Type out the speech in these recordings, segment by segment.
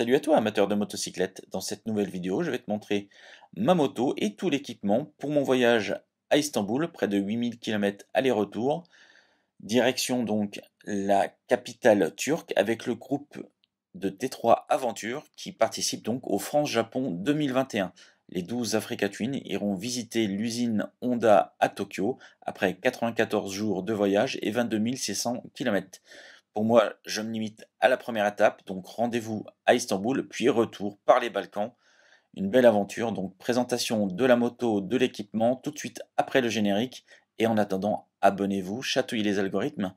Salut à toi amateur de motocyclette, dans cette nouvelle vidéo je vais te montrer ma moto et tout l'équipement pour mon voyage à Istanbul, près de 8000 km aller-retour, direction donc la capitale turque avec le groupe de T3 Aventure qui participe donc au France-Japon 2021. Les 12 Africa Twin iront visiter l'usine Honda à Tokyo après 94 jours de voyage et 22 600 km. Pour moi, je me limite à la première étape, donc rendez-vous à Istanbul, puis retour par les Balkans. Une belle aventure, donc présentation de la moto, de l'équipement, tout de suite après le générique. Et en attendant, abonnez-vous, chatouillez les algorithmes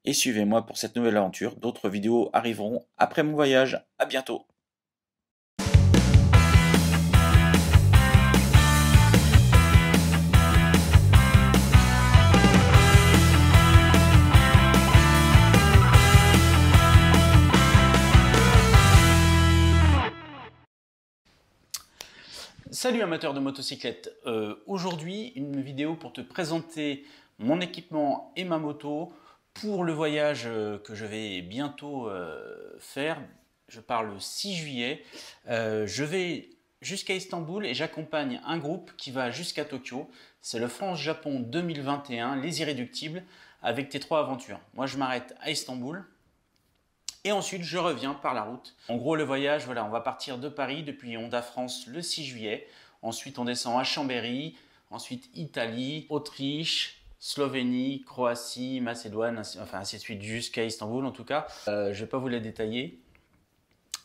et suivez-moi pour cette nouvelle aventure. D'autres vidéos arriveront après mon voyage. À bientôt! Salut amateurs de motocyclette, aujourd'hui une vidéo pour te présenter mon équipement et ma moto pour le voyage que je vais bientôt faire. Je pars le 6 juillet, je vais jusqu'à Istanbul et j'accompagne un groupe qui va jusqu'à Tokyo. C'est le France-Japon 2021, les Irréductibles avec T3 Aventure. Moi je m'arrête à Istanbul. Et ensuite, je reviens par la route. En gros, le voyage, voilà, on va partir de Paris depuis Honda France le 6 juillet. Ensuite, on descend à Chambéry. Ensuite, Italie, Autriche, Slovénie, Croatie, Macédoine, ainsi de suite jusqu'à Istanbul en tout cas. Je ne vais pas vous les détailler.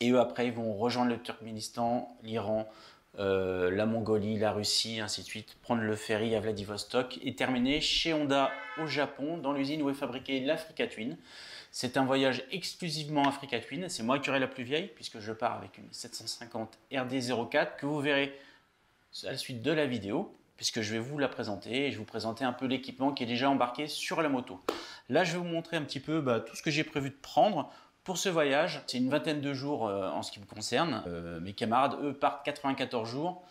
Et eux, après, ils vont rejoindre le Turkménistan, l'Iran, la Mongolie, la Russie, ainsi de suite, prendre le ferry à Vladivostok et terminer chez Honda au Japon, dans l'usine où est fabriquée l'Africa Twin. C'est un voyage exclusivement Africa Twin. C'est moi qui aurai la plus vieille puisque je pars avec une 750 RD04 que vous verrez à la suite de la vidéo puisque je vais vous la présenter et je vais vous présenter un peu l'équipement qui est déjà embarqué sur la moto. Là, je vais vous montrer un petit peu tout ce que j'ai prévu de prendre pour ce voyage. C'est une vingtaine de jours en ce qui me concerne. Mes camarades, eux, partent 94 jours.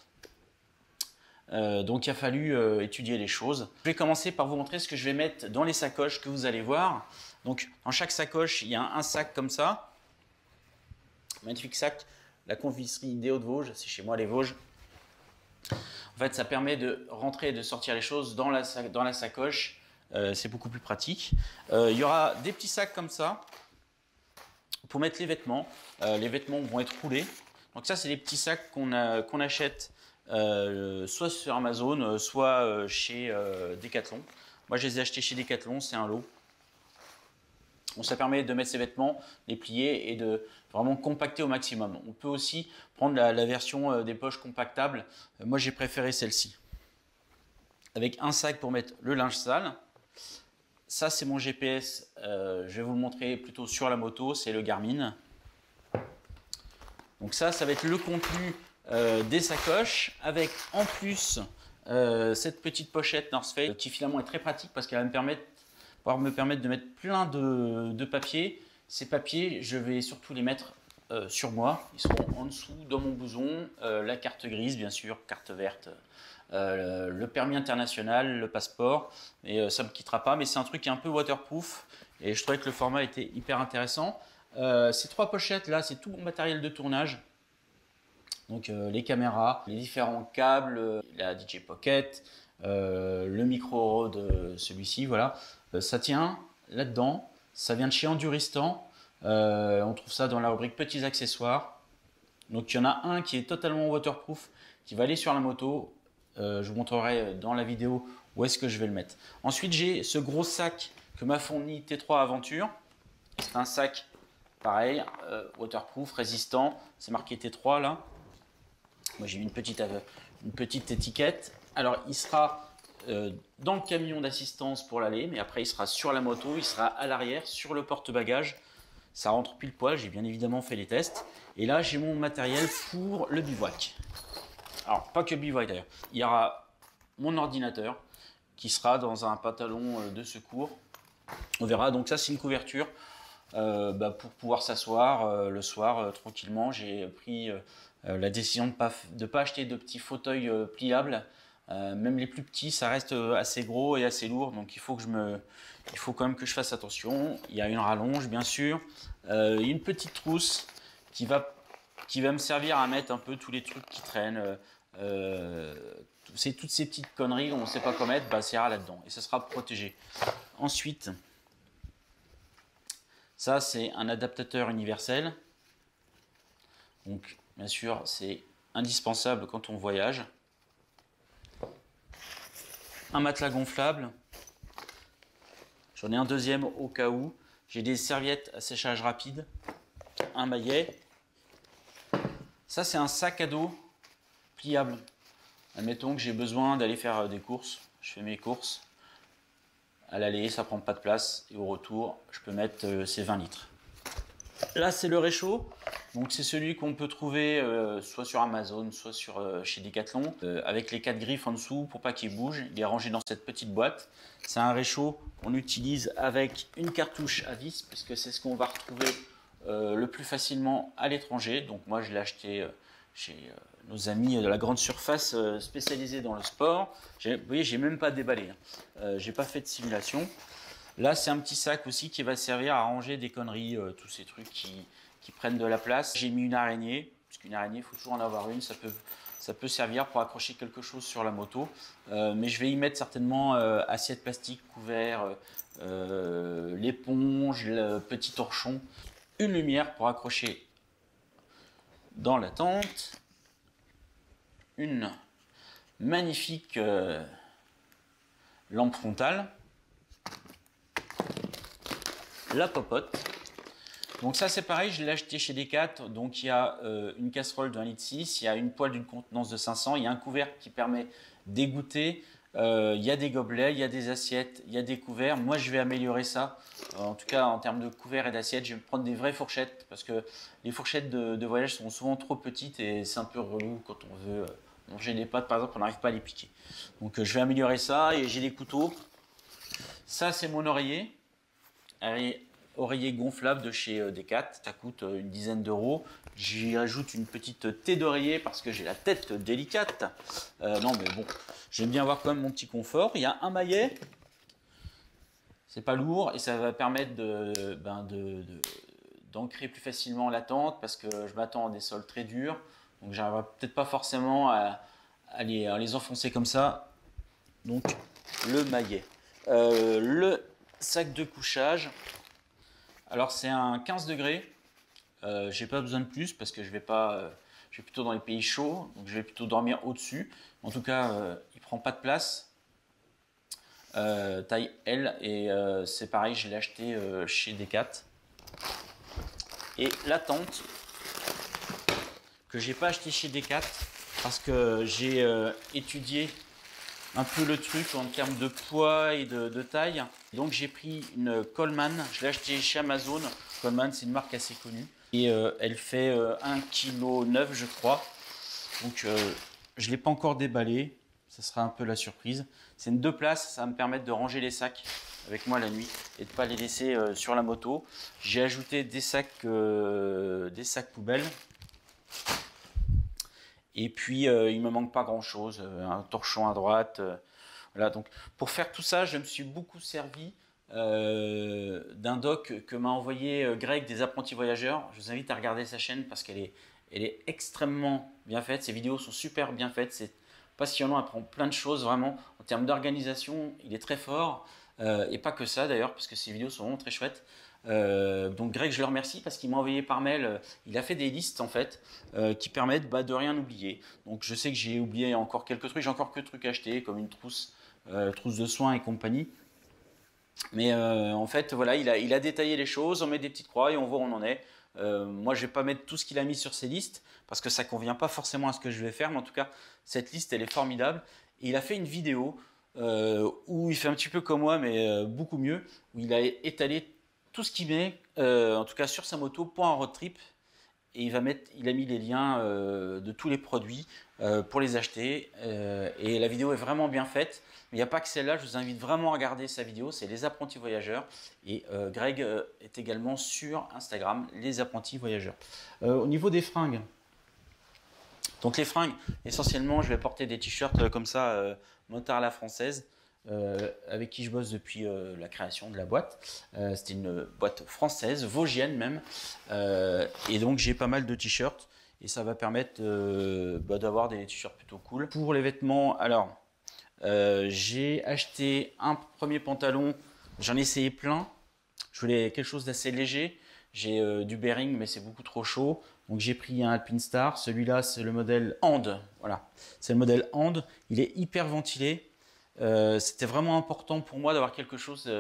Donc il a fallu étudier les choses. Je vais commencer par vous montrer ce que je vais mettre dans les sacoches que vous allez voir. Donc dans chaque sacoche, il y a un sac comme ça. Magnifique sac, la confiserie des Hauts-de-Vosges, c'est chez moi les Vosges. En fait, ça permet de rentrer et de sortir les choses dans la sacoche. C'est beaucoup plus pratique. Il y aura des petits sacs comme ça pour mettre les vêtements. Les vêtements vont être roulés. Donc ça, c'est les petits sacs qu'on achète soit sur Amazon, soit chez Decathlon. Moi, je les ai achetés chez Decathlon, c'est un lot. Donc, ça permet de mettre ses vêtements, les plier et de vraiment compacter au maximum. On peut aussi prendre la version des poches compactables. Moi, j'ai préféré celle-ci. Avec un sac pour mettre le linge sale. Ça, c'est mon GPS. Je vais vous le montrer plutôt sur la moto. C'est le Garmin. Donc ça va être le contenu des sacoches avec en plus cette petite pochette North Face qui finalement est très pratique parce qu'elle va me permettre de mettre plein de papiers. Ces papiers, je vais surtout les mettre sur moi. Ils seront en dessous dans mon blouson. La carte grise, bien sûr, carte verte, le permis international, le passeport. Et ça ne me quittera pas, mais c'est un truc qui est un peu waterproof. Et je trouvais que le format était hyper intéressant. Ces trois pochettes là, c'est tout mon matériel de tournage. Donc les caméras, les différents câbles, la DJ Pocket, le micro de celui-ci, voilà. Ça tient là-dedans, ça vient de chez Enduristan. On trouve ça dans la rubrique petits accessoires. Donc il y en a un qui est totalement waterproof, qui va aller sur la moto. Je vous montrerai dans la vidéo où est-ce que je vais le mettre. Ensuite, j'ai ce gros sac que m'a fourni T3 Aventure. C'est un sac pareil, waterproof, résistant. C'est marqué T3 là. Moi j'ai mis une petite étiquette. Alors il sera dans le camion d'assistance pour l'aller, mais après il sera sur la moto, il sera à l'arrière, sur le porte-bagages. Ça rentre pile poil, j'ai bien évidemment fait les tests. Et là j'ai mon matériel pour le bivouac. Alors pas que bivouac d'ailleurs. Il y aura mon ordinateur qui sera dans un pantalon de secours. On verra, donc ça c'est une couverture. Pour pouvoir s'asseoir le soir tranquillement. J'ai pris la décision de ne pas acheter de petits fauteuils pliables. Même les plus petits, ça reste assez gros et assez lourd, donc il faut quand même que je fasse attention. Il y a une rallonge bien sûr, une petite trousse qui va qui va me servir à mettre un peu tous les trucs qui traînent. Toutes ces petites conneries qu'on ne sait pas comment mettre, bah, ça ira là-dedans et ça sera protégé. Ensuite, ça c'est un adaptateur universel. Donc bien sûr c'est indispensable quand on voyage. Un matelas gonflable. J'en ai un deuxième au cas où. J'ai des serviettes à séchage rapide. Un maillet. Ça c'est un sac à dos pliable. Admettons que j'ai besoin d'aller faire des courses. Je fais mes courses. À l'aller, ça prend pas de place. Et au retour, je peux mettre ces 20 litres. Là, c'est le réchaud. Donc, c'est celui qu'on peut trouver soit sur Amazon, soit chez Decathlon. Avec les 4 griffes en dessous pour pas qu'il bouge. Il est rangé dans cette petite boîte. C'est un réchaud qu'on utilise avec une cartouche à vis, puisque c'est ce qu'on va retrouver le plus facilement à l'étranger. Donc, moi, je l'ai acheté chez nos amis de la grande surface spécialisée dans le sport. Vous voyez, j'ai même pas déballé. J'ai pas fait de simulation. Là, c'est un petit sac aussi qui va servir à ranger des conneries, tous ces trucs qui prennent de la place. J'ai mis une araignée, parce qu'une araignée, il faut toujours en avoir une. Ça peut servir pour accrocher quelque chose sur la moto. Mais je vais y mettre certainement assiette plastique, couvert, l'éponge, le petit torchon. Une lumière pour accrocher dans la tente. Une magnifique lampe frontale. La popote. Donc ça c'est pareil, je l'ai acheté chez Decathlon. Donc il y a une casserole de 1,6 litre, il y a une poêle d'une contenance de 500, il y a un couvercle qui permet d'égoutter, il y a des gobelets, il y a des assiettes, il y a des couverts. Moi je vais améliorer ça, en tout cas en termes de couverts et d'assiettes, je vais prendre des vraies fourchettes parce que les fourchettes de voyage sont souvent trop petites et c'est un peu relou quand on veut manger des pâtes par exemple, on n'arrive pas à les piquer. Donc je vais améliorer ça et j'ai des couteaux. Ça c'est mon oreiller. Oreiller gonflable de chez Decathlon, ça coûte une dizaine d'euros. J'y ajoute une petite thé d'oreiller parce que j'ai la tête délicate. Non mais bon, j'aime bien avoir quand même mon petit confort. Il y a un maillet, c'est pas lourd et ça va permettre d'ancrer plus facilement la tente parce que je m'attends à des sols très durs. Donc j'arriverai peut-être pas forcément à les enfoncer comme ça. Donc le maillet. Le sac de couchage. Alors c'est un 15 degrés. J'ai pas besoin de plus parce que je vais plutôt dans les pays chauds, donc je vais plutôt dormir au-dessus. En tout cas, il prend pas de place. Taille L et c'est pareil, je l'ai acheté chez Decathlon. Et la tente que j'ai pas acheté chez Decathlon parce que j'ai étudié un peu le truc en termes de poids et de taille. Donc j'ai pris une Coleman, je l'ai acheté chez Amazon. Coleman c'est une marque assez connue et elle fait 1,9 kg je crois. Donc je ne l'ai pas encore déballé, ça sera un peu la surprise. C'est une 2 places, ça va me permettre de ranger les sacs avec moi la nuit et de ne pas les laisser sur la moto. J'ai ajouté des sacs poubelles. Et puis, il me manque pas grand-chose, un torchon à droite. Voilà, donc pour faire tout ça, je me suis beaucoup servi d'un doc que m'a envoyé Greg des Apprentis Voyageurs. Je vous invite à regarder sa chaîne parce qu'elle est extrêmement bien faite. Ses vidéos sont super bien faites. C'est passionnant, elle apprend plein de choses vraiment. En termes d'organisation, il est très fort. Et pas que ça d'ailleurs, parce que ses vidéos sont vraiment très chouettes. Donc Greg, je le remercie parce qu'il m'a envoyé par mail, il a fait des listes en fait qui permettent de rien oublier. Donc je sais que j'ai oublié encore quelques trucs, j'ai encore quelques trucs achetés comme une trousse de soins et compagnie. Mais en fait voilà, il a détaillé les choses, on met des petites croix et on voit où on en est. Moi je vais pas mettre tout ce qu'il a mis sur ses listes parce que ça convient pas forcément à ce que je vais faire, mais en tout cas cette liste elle est formidable. Et il a fait une vidéo où il fait un petit peu comme moi mais beaucoup mieux, où il a étalé tout ce qu'il met, en tout cas sur sa moto pour un road trip, et il a mis les liens de tous les produits pour les acheter. Et la vidéo est vraiment bien faite. Mais il n'y a pas que celle-là, je vous invite vraiment à regarder sa vidéo, c'est Les Apprentis Voyageurs. Et Greg est également sur Instagram, Les Apprentis Voyageurs. Au niveau des fringues, donc les fringues, essentiellement, je vais porter des t-shirts comme ça, motard à la française. Avec qui je bosse depuis la création de la boîte. C'était une boîte française, vosgienne même. Et donc j'ai pas mal de t-shirts. et ça va permettre d'avoir des t-shirts plutôt cool. Pour les vêtements, alors j'ai acheté un premier pantalon, j'en ai essayé plein. Je voulais quelque chose d'assez léger. J'ai du Bearing, mais c'est beaucoup trop chaud. Donc j'ai pris un Alpinestar. Celui-là, c'est le modèle And. Voilà, c'est le modèle And. Il est hyper ventilé. C'était vraiment important pour moi d'avoir quelque chose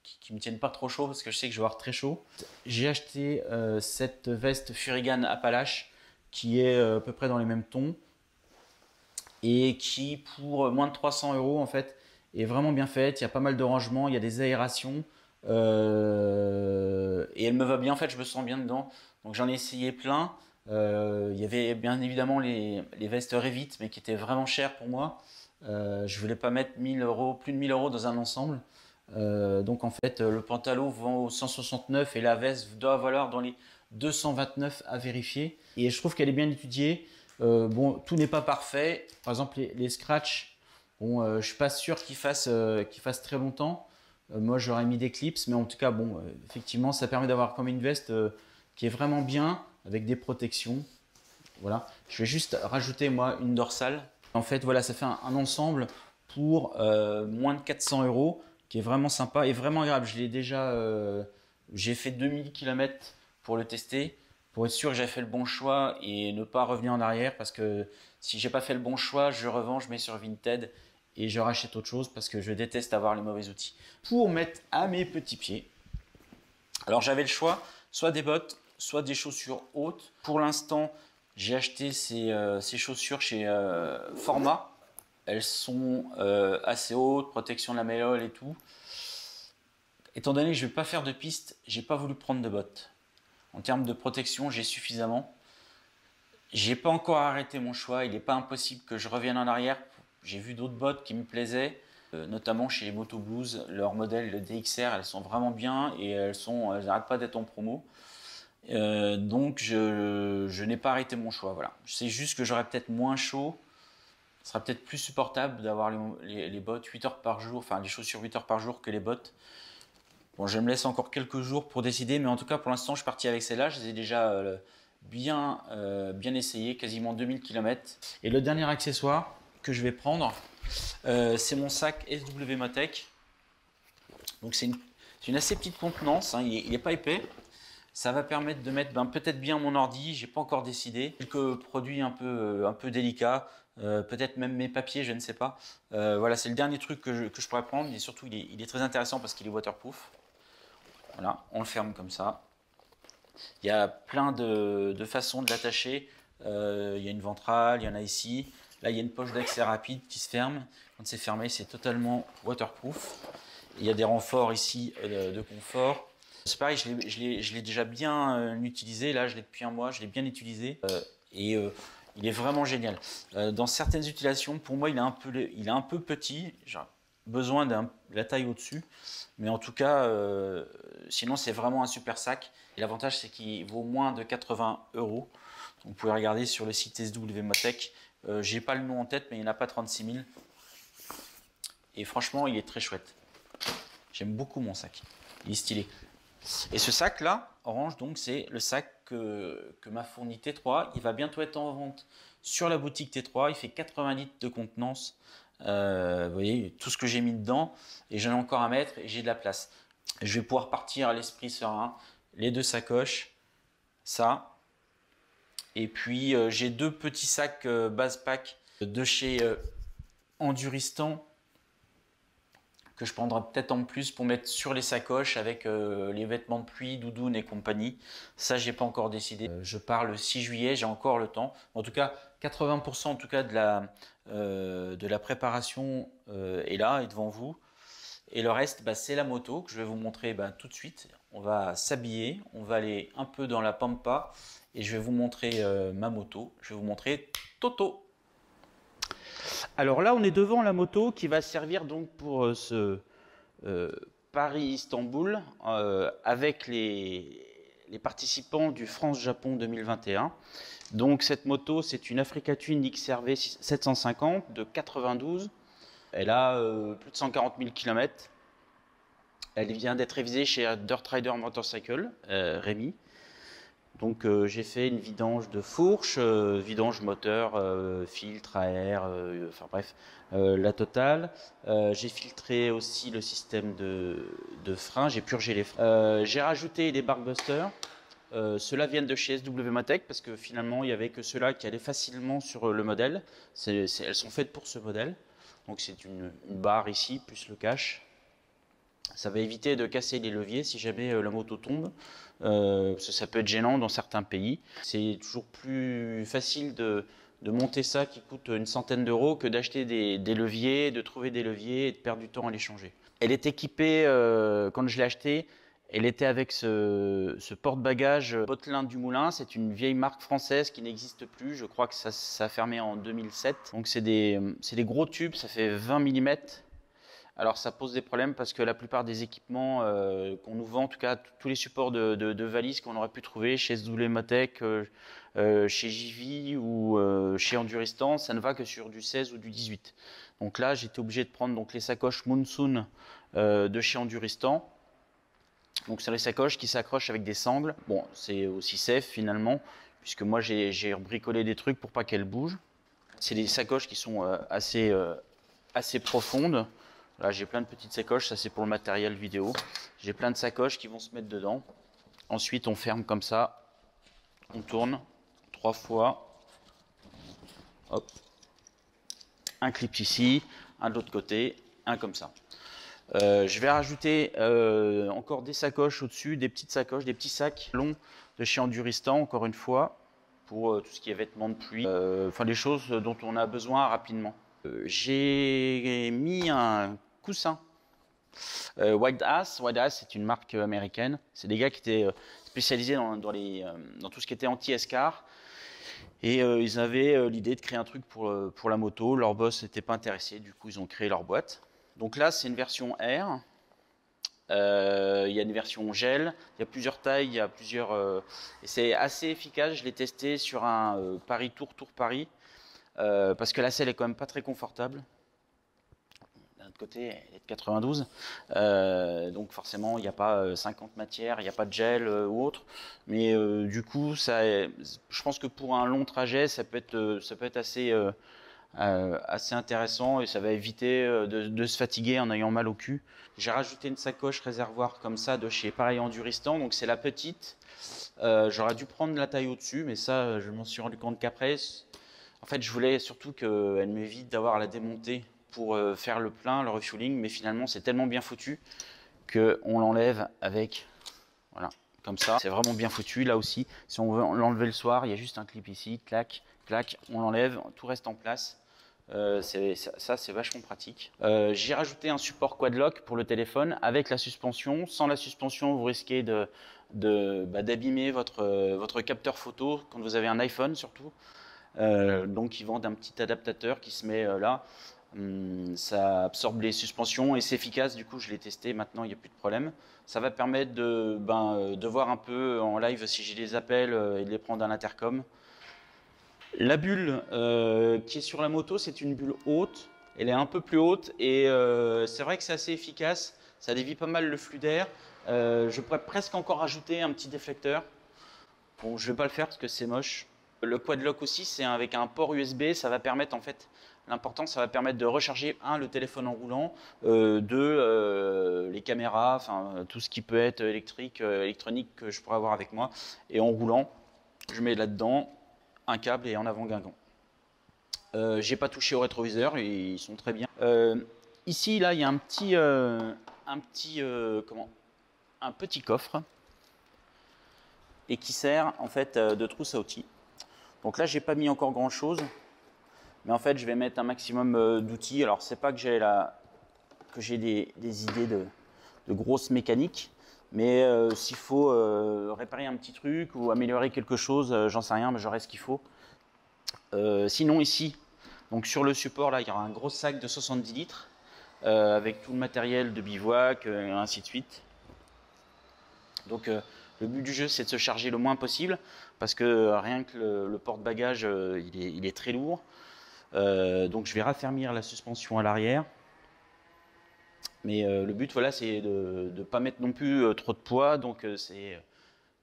qui me tienne pas trop chaud parce que je sais que je vais avoir très chaud. J'ai acheté cette veste Furigan Appalache qui est à peu près dans les mêmes tons et qui, pour moins de 300 € en fait, est vraiment bien faite. Il y a pas mal de rangements, il y a des aérations. Et elle me va bien, en fait, je me sens bien dedans. Donc j'en ai essayé plein. Il y avait bien évidemment les vestes Revit, mais qui étaient vraiment chères pour moi. Je voulais pas mettre 1000 €, plus de 1000 € dans un ensemble. Donc en fait, le pantalon vend au 169 et la veste doit valoir dans les 229 à vérifier. Et je trouve qu'elle est bien étudiée. Bon, tout n'est pas parfait. Par exemple, les scratchs, bon, je suis pas sûr qu'ils fassent très longtemps. Moi, j'aurais mis des clips, mais en tout cas, bon, effectivement, ça permet d'avoir comme une veste qui est vraiment bien, avec des protections. Voilà. Je vais juste rajouter, moi, une dorsale. En fait, voilà, ça fait un ensemble pour moins de 400 €, qui est vraiment sympa et vraiment agréable. Je l'ai déjà, j'ai fait 2000 km pour le tester, pour être sûr que j'ai fait le bon choix et ne pas revenir en arrière, parce que si j'ai pas fait le bon choix, je revends, je mets sur Vinted et je rachète autre chose parce que je déteste avoir les mauvais outils. Pour mettre à mes petits pieds, alors j'avais le choix, soit des bottes, soit des chaussures hautes. Pour l'instant, j'ai acheté ces chaussures chez Forma. Elles sont assez hautes, protection de la méole et tout. Étant donné que je ne vais pas faire de piste, j'ai pas voulu prendre de bottes. En termes de protection, j'ai suffisamment. J'ai pas encore arrêté mon choix, il n'est pas impossible que je revienne en arrière. J'ai vu d'autres bottes qui me plaisaient, notamment chez les Moto Blues. Leur modèle, le DXR, elles sont vraiment bien et elles n'arrêtent pas d'être en promo. Donc je n'ai pas arrêté mon choix. Voilà. Je sais juste que j'aurai peut-être moins chaud. Ce sera peut-être plus supportable d'avoir les bottes 8 heures par jour, enfin les chaussures 8 heures par jour que les bottes. Bon, je me laisse encore quelques jours pour décider, mais en tout cas pour l'instant je suis parti avec celle-là. Je les ai déjà bien essayées, quasiment 2000 km. Et le dernier accessoire que je vais prendre, c'est mon sac SW Motech. Donc c'est une assez petite contenance, hein, il n'est pas épais. Ça va permettre de mettre peut-être bien mon ordi, j'ai pas encore décidé. Quelques produits un peu délicats, peut-être même mes papiers, je ne sais pas. Voilà, c'est le dernier truc que je pourrais prendre, et surtout il est très intéressant parce qu'il est waterproof. Voilà, on le ferme comme ça. Il y a plein de façons de l'attacher. Il y a une ventrale, il y en a ici. Là, il y a une poche d'accès rapide qui se ferme. Quand c'est fermé, c'est totalement waterproof. Il y a des renforts ici de confort. C'est pareil, je l'ai déjà bien utilisé. Là, je l'ai depuis un mois, je l'ai bien utilisé. Il est vraiment génial. Dans certaines utilisations, pour moi, il est un peu petit. J'ai besoin de la taille au-dessus. Mais en tout cas, sinon, c'est vraiment un super sac. Et l'avantage, c'est qu'il vaut moins de 80 €. Donc, vous pouvez regarder sur le site SW Motech. J'ai pas le nom en tête, mais il n'y en a pas 36 000. Et franchement, il est très chouette. J'aime beaucoup mon sac. Il est stylé. Et ce sac-là, orange, donc c'est le sac que m'a fourni T3. Il va bientôt être en vente sur la boutique T3. Il fait 80 litres de contenance. Vous voyez, tout ce que j'ai mis dedans. Et j'en ai encore à mettre et j'ai de la place. Je vais pouvoir partir à l'esprit serein. Les deux sacoches, ça. Et puis j'ai deux petits sacs base pack de chez Enduristan, que je prendrai peut-être en plus pour mettre sur les sacoches avec les vêtements de pluie, doudoune et compagnie. Ça, j'ai pas encore décidé. Je pars le 6 juillet, j'ai encore le temps. En tout cas, 80% en tout cas de la préparation est là, est devant vous. Et le reste, c'est la moto que je vais vous montrer tout de suite. On va s'habiller, on va aller un peu dans la pampa et je vais vous montrer ma moto. Je vais vous montrer Toto. Alors là, on est devant la moto qui va servir donc pour ce Paris-Istanbul avec les participants du France-Japon 2021. Donc cette moto, c'est une Africa Twin XRV 750 de 92. Elle a plus de 140 000 km. Elle vient d'être révisée chez Dirt Rider Motorcycle, Rémi. Donc j'ai fait une vidange de fourche, vidange moteur, filtre à air, enfin bref, la totale. J'ai filtré aussi le système de frein, j'ai purgé les freins. J'ai rajouté les Barkbusters. Ceux-là viennent de chez SW parce que finalement il n'y avait que ceux-là qui allaient facilement sur le modèle. Elles sont faites pour ce modèle. Donc c'est une barre ici, plus le cache. Ça va éviter de casser les leviers si jamais la moto tombe. Parce que ça peut être gênant dans certains pays. C'est toujours plus facile de monter ça qui coûte une centaine d'euros que d'acheter des leviers, de trouver des leviers et de perdre du temps à les changer. Elle est équipée, quand je l'ai achetée, elle était avec ce porte-bagages Botelin du Moulin. C'est une vieille marque française qui n'existe plus. Je crois que ça a fermé en 2007. Donc c'est des gros tubes, ça fait 20 mm. Alors ça pose des problèmes parce que la plupart des équipements qu'on nous vend, en tout cas tous les supports de valises qu'on aurait pu trouver chez SW Motec, chez JV ou chez Enduristan, ça ne va que sur du 16 ou du 18. Donc là j'étais obligé de prendre donc, les sacoches Monsoon de chez Enduristan. Donc c'est les sacoches qui s'accrochent avec des sangles. Bon, c'est aussi safe finalement, puisque moi j'ai bricolé des trucs pour pas qu'elles bougent. C'est des sacoches qui sont assez profondes. Là, j'ai plein de petites sacoches, ça c'est pour le matériel vidéo. J'ai plein de sacoches qui vont se mettre dedans. Ensuite, on ferme comme ça. On tourne 3 fois. Hop. Un clip ici, un de l'autre côté, un comme ça. Je vais rajouter encore des sacoches au-dessus, des petites sacoches, des petits sacs longs de chez Enduristan, encore une fois, pour tout ce qui est vêtements de pluie, enfin les choses dont on a besoin rapidement. J'ai mis un coussin White Ass. White Ass, c'est une marque américaine. C'est des gars qui étaient spécialisés dans tout ce qui était anti-escar. Et ils avaient l'idée de créer un truc pour la moto. Leur boss n'était pas intéressé, du coup ils ont créé leur boîte. Donc là, c'est une version Air. Il y a une version gel, il y a plusieurs tailles, il y a plusieurs. Et c'est assez efficace. Je l'ai testé sur un Paris Tour Paris parce que la selle est quand même pas très confortable. D'un autre côté, elle est de 92, donc forcément il n'y a pas 50 matières, il n'y a pas de gel ou autre. Mais du coup, je pense que pour un long trajet, ça peut être assez intéressant et ça va éviter de se fatiguer en ayant mal au cul. J'ai rajouté une sacoche réservoir comme ça de chez pareil Enduristan, donc c'est la petite. J'aurais dû prendre la taille au-dessus, mais ça je m'en suis rendu compte qu'après. En fait, je voulais surtout qu'elle m'évite d'avoir à la démonter pour faire le plein, le refueling, mais finalement c'est tellement bien foutu qu'on l'enlève avec, voilà, comme ça. C'est vraiment bien foutu. Là aussi, si on veut l'enlever le soir, il y a juste un clip ici, clac, clac, on l'enlève, tout reste en place. Ça c'est vachement pratique. J'ai rajouté un support quadlock pour le téléphone avec la suspension. Sans la suspension, vous risquez d'abîmer votre capteur photo quand vous avez un iPhone surtout. Donc ils vendent un petit adaptateur qui se met là. Ça absorbe les suspensions et c'est efficace. Du coup, je l'ai testé. Maintenant, il n'y a plus de problème. Ça va permettre de voir un peu en live si j'ai des appels et de les prendre à l'intercom. La bulle qui est sur la moto, c'est une bulle haute. Elle est un peu plus haute et c'est vrai que c'est assez efficace. Ça dévie pas mal le flux d'air. Je pourrais presque encore ajouter un petit déflecteur. Bon, je vais pas le faire parce que c'est moche. Le quadlock aussi, c'est avec un port USB. Ça va permettre en fait, l'important, ça va permettre de recharger le téléphone en roulant, les caméras, enfin tout ce qui peut être électronique que je pourrais avoir avec moi. Et en roulant, je mets là-dedans un câble et en avant Guingamp. J'ai pas touché au rétroviseur, ils sont très bien. Ici, là, il y a un petit coffre et qui sert en fait de trousse à outils. Donc là, j'ai pas mis encore grand chose, mais en fait, je vais mettre un maximum d'outils. Alors, c'est pas que j'ai des idées de grosses mécaniques, mais s'il faut réparer un petit truc ou améliorer quelque chose, j'en sais rien, mais j'aurai ce qu'il faut. Sinon, ici, donc sur le support, là, il y aura un gros sac de 70 litres avec tout le matériel de bivouac, et ainsi de suite. Donc, le but du jeu, c'est de se charger le moins possible parce que rien que le porte-bagages, il est très lourd. Donc, je vais raffermir la suspension à l'arrière. Mais le but, voilà, c'est de ne pas mettre non plus trop de poids. Donc, c'est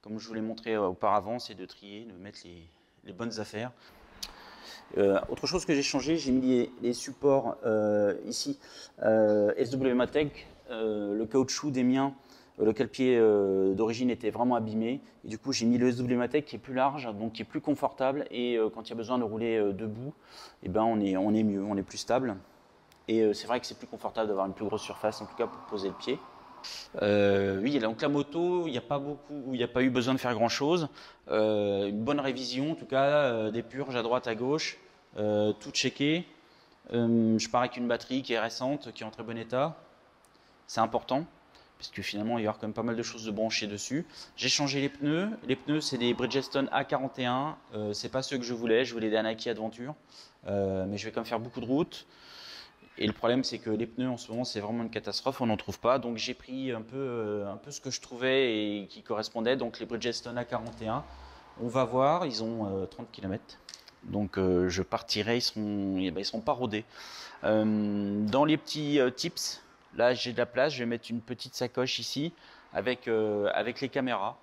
comme je vous l'ai montré auparavant, c'est de trier, de mettre les bonnes affaires. Autre chose que j'ai changé, j'ai mis les supports ici, SW-Matec, le caoutchouc des miens, le cale-pied d'origine était vraiment abîmé, et du coup j'ai mis le SW-Matec qui est plus large, donc qui est plus confortable, et quand il y a besoin de rouler debout, et ben on est mieux, on est plus stable. Et c'est vrai que c'est plus confortable d'avoir une plus grosse surface, en tout cas pour poser le pied. Oui, donc la moto, il n'y a pas eu besoin de faire grand chose. Une bonne révision, en tout cas, des purges à droite, à gauche, tout checké. Je pars avec une batterie qui est récente, qui est en très bon état. C'est important, parce que finalement, il va y avoir quand même pas mal de choses de brancher dessus. J'ai changé les pneus. Les pneus, c'est des Bridgestone A41. C'est pas ceux que je voulais des Danaki Adventure. Mais je vais quand même faire beaucoup de routes. Et le problème, c'est que les pneus en ce moment, c'est vraiment une catastrophe, on n'en trouve pas. Donc j'ai pris un peu ce que je trouvais et qui correspondait. Donc les Bridgestone A41, on va voir, ils ont 30 km. Donc je partirai, ils seront pas rodés. Dans les petits tips, là j'ai de la place, je vais mettre une petite sacoche ici avec les caméras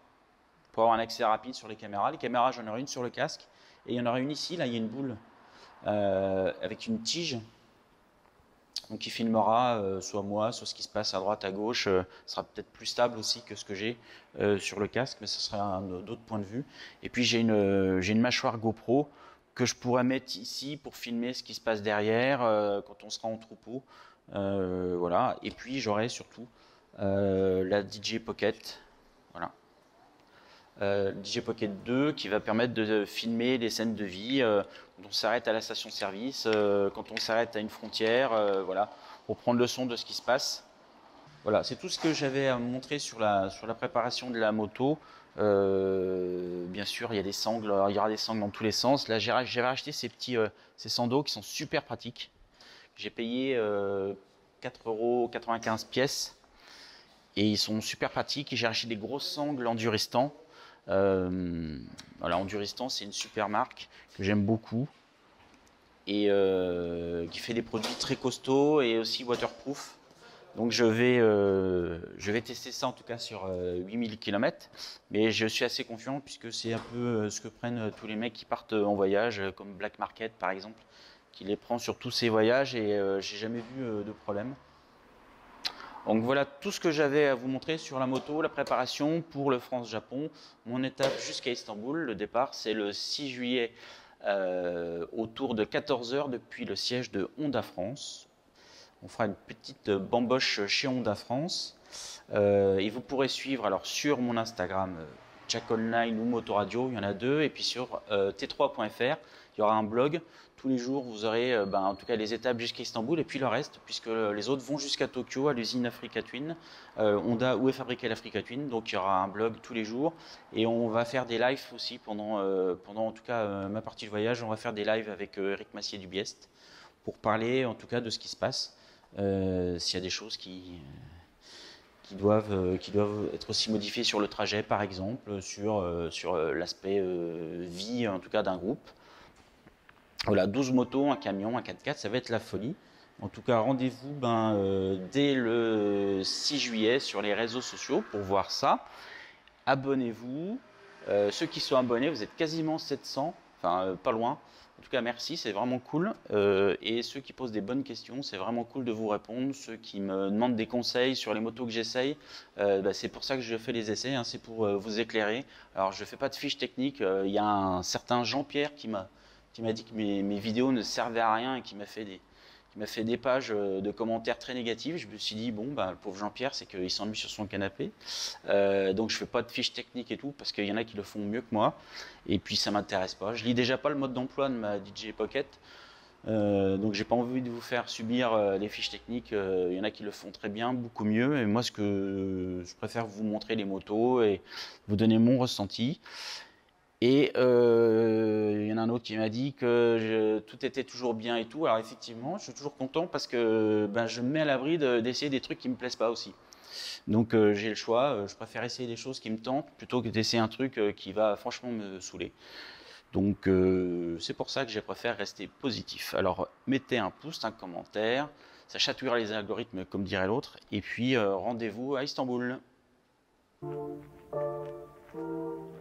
pour avoir un accès rapide sur les caméras. Les caméras, j'en aurai une sur le casque et il y en aura une ici, là il y a une boule avec une tige. Donc il filmera soit moi, soit ce qui se passe à droite, à gauche. Ce sera peut-être plus stable aussi que ce que j'ai sur le casque, mais ce sera d'autres points de vue. Et puis j'ai une mâchoire GoPro que je pourrais mettre ici pour filmer ce qui se passe derrière quand on sera en troupeau. Voilà. Et puis j'aurai surtout la DJ Pocket. Voilà. DJ Pocket 2 qui va permettre de filmer les scènes de vie quand on s'arrête à la station-service, quand on s'arrête à une frontière, voilà, pour prendre le son de ce qui se passe. Voilà, c'est tout ce que j'avais à montrer sur la préparation de la moto. Bien sûr, il y a des sangles, il y aura des sangles dans tous les sens. Là, j'ai racheté ces sandaux qui sont super pratiques. J'ai payé 4,95 € pièce et ils sont super pratiques. J'ai acheté des grosses sangles Enduristan. Voilà, Enduristan, c'est une super marque que j'aime beaucoup et qui fait des produits très costauds et aussi waterproof. Donc je vais tester ça en tout cas sur 8000 km, mais je suis assez confiant puisque c'est un peu ce que prennent tous les mecs qui partent en voyage, comme Black Market par exemple, qui les prend sur tous ses voyages et j'ai jamais vu de problème. Donc voilà tout ce que j'avais à vous montrer sur la moto, la préparation pour le France-Japon, mon étape jusqu'à Istanbul. Le départ c'est le 6 juillet autour de 14 h depuis le siège de Honda France. On fera une petite bamboche chez Honda France. Et vous pourrez suivre alors sur mon Instagram Jack Online ou Motoradio, il y en a deux, et puis sur t3.fr, il y aura un blog. Tous les jours, vous aurez en tout cas les étapes jusqu'à Istanbul et puis le reste, puisque les autres vont jusqu'à Tokyo, à l'usine Africa Twin, Honda, où est fabriquée l'Africa Twin. Donc il y aura un blog tous les jours et on va faire des lives aussi pendant en tout cas ma partie de voyage. On va faire des lives avec Eric Massier du Biest pour parler en tout cas de ce qui se passe. S'il y a des choses qui doivent être aussi modifiées sur le trajet, par exemple, sur l'aspect vie, en tout cas, d'un groupe. Voilà, 12 motos, un camion, un 4x4, ça va être la folie. En tout cas, rendez-vous dès le 6 juillet sur les réseaux sociaux pour voir ça. Abonnez-vous. Ceux qui sont abonnés, vous êtes quasiment 700, enfin pas loin. En tout cas, merci, c'est vraiment cool. Et ceux qui posent des bonnes questions, c'est vraiment cool de vous répondre. Ceux qui me demandent des conseils sur les motos que j'essaye, c'est pour ça que je fais les essais, hein, c'est pour vous éclairer. Alors, je ne fais pas de fiches techniques. Il y a un certain Jean-Pierre qui m'a dit que mes vidéos ne servaient à rien et qui m'a fait des pages de commentaires très négatifs. Je me suis dit, bon, le pauvre Jean-Pierre, c'est qu'il s'ennuie sur son canapé. Donc je fais pas de fiches techniques et tout, parce qu'il y en a qui le font mieux que moi. Et puis ça m'intéresse pas. Je lis déjà pas le mode d'emploi de ma DJ Pocket. Donc j'ai pas envie de vous faire subir les fiches techniques. Il y en a qui le font très bien, beaucoup mieux. Et moi, je préfère vous montrer les motos et vous donner mon ressenti. Et il y en a un autre qui m'a dit que tout était toujours bien et tout. Alors effectivement, je suis toujours content parce que je me mets à l'abri d'essayer des trucs qui me plaisent pas aussi. Donc j'ai le choix. Je préfère essayer des choses qui me tentent plutôt que d'essayer un truc qui va franchement me saouler. Donc c'est pour ça que je préfère rester positif. Alors mettez un pouce, un commentaire. Ça chatouillera les algorithmes comme dirait l'autre. Et puis rendez-vous à Istanbul. Ciao.